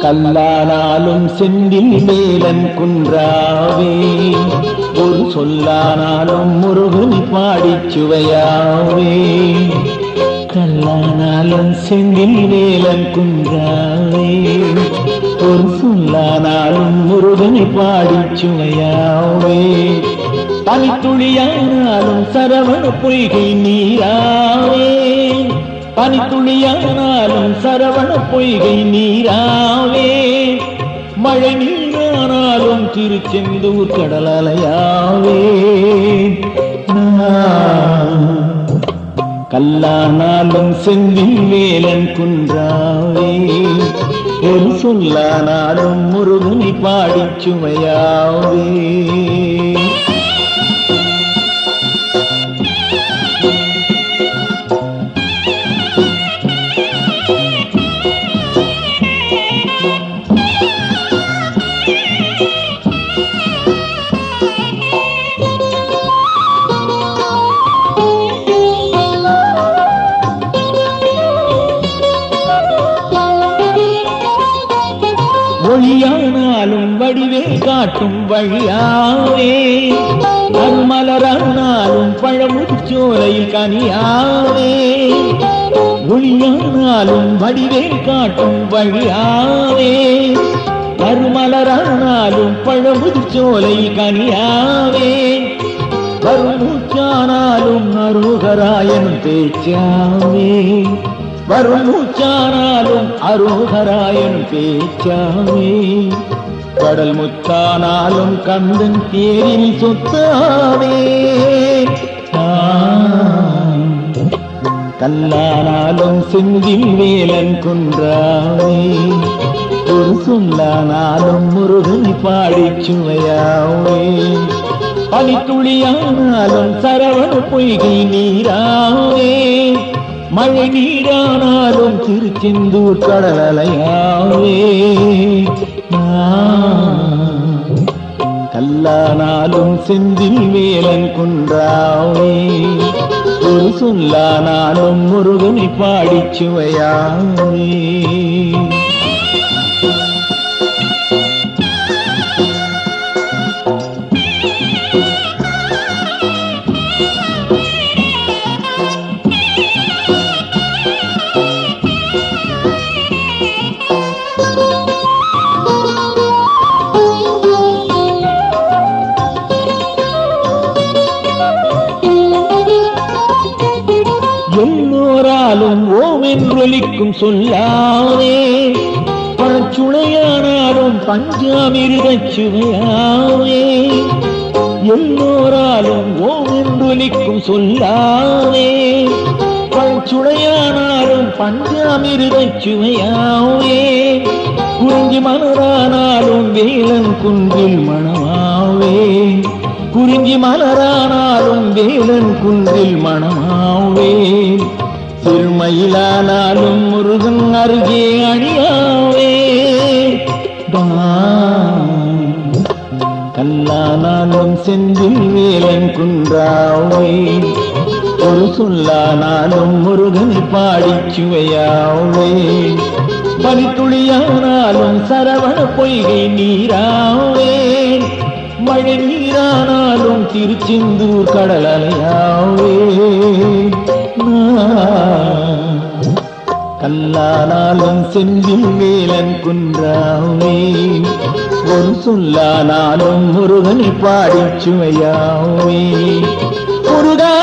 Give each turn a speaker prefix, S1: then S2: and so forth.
S1: கல்லானாலும் செந்தில் வேலன் குன்றாவே, ஒரு சொல்லானாலும் முருகன் பாடிச் சுவையாவே. கல்லானாலும் செந்தில் வேலன் குன்றாவே, ஒரு சொல்லானாலும் முருகன் பாடிச் சுவையாவே. பனித்துளியானாலும் சரவண பொய்கை நீராவே, பனித்துளியானாலும் சரவண பொய்கை நீராவே. மழை நீரானாலும் திருச்செந்தூர் கடல் அலையாவே. கல்லானாலும் செந்தில் வேலன் குன்றாவே, ஒரு சொல்லானாலும் முருகனை பாடிச் சுவையாவே. ஒளியானாலும் வடிவே காட்டும் வழியாவே, அருமலரானாலும் பழமுதிர்ச்சோலையில் கனியாவே. ஒளியானாலும் வடிவே காட்டும் வழியாவே, அருமலரானாலும் பழமுதிர்ச்சோலையில் கனியாவே. வருமூச்சானாலும் அரோகராயன் பேச்சாவே, வருமூச்சானாலும் அரோகராயன் பேச்சாவே. கடல் முத்தானாலும் கந்தன் தேரில் சொத்தாவே. கல்லானாலும் செந்தில் வேலன் குன்றாவே, ஒரு சொல்லானாலும் முருகனை பாடிச் சுவையாவே. பனித்துளியானாலும் சரவண பொய்கை நீராவே, மழை நீரானாலும் திருச்செந்தூர் கடல் அலையாவே. கல்லானாலும் செந்தில் வேலன் குன்றாவே, ஒரு சொல்லானாலும் முருகனை பாடிச் சுவையாவே. எல்லோராலும் ஓம் என்றொலிக்கும் சொல்லாவே, பழச்சுளையானாலும் பஞ்சாமிர்தச் சுவையாவே. எல்லோராலும் ஓம் என்றொலிக்கும் சொல்லாவே, பழச்சுளையானாலும் பஞ்சாமிர்தச் சுவையாவே. குறிஞ்சி மலரானாலும் வேலன் குன்றில் மணமாவே, குறிஞ்சி மலரானாலும் வேலன் குன்றில் மணமாவே. திருமயிலானாலும் முருகன் அருகே அணியாவே. கல்லானாலும் செந்தில் வேலன் குன்றாவே, ஒரு சொல்லானாலும் முருகனை பாடிச் சுவையாவே. பனித்துளியானாலும் சரவண பொய்கை நீராவே, மழை நீரானாலும் திருச்செந்தூர் கடல் அலையாவே. கல்லானாலும் செந்தில் வேலன் குன்றாவே, ஒரு சொல்லானாலும் முருகனை பாடிச் சுவையாவே. முருகா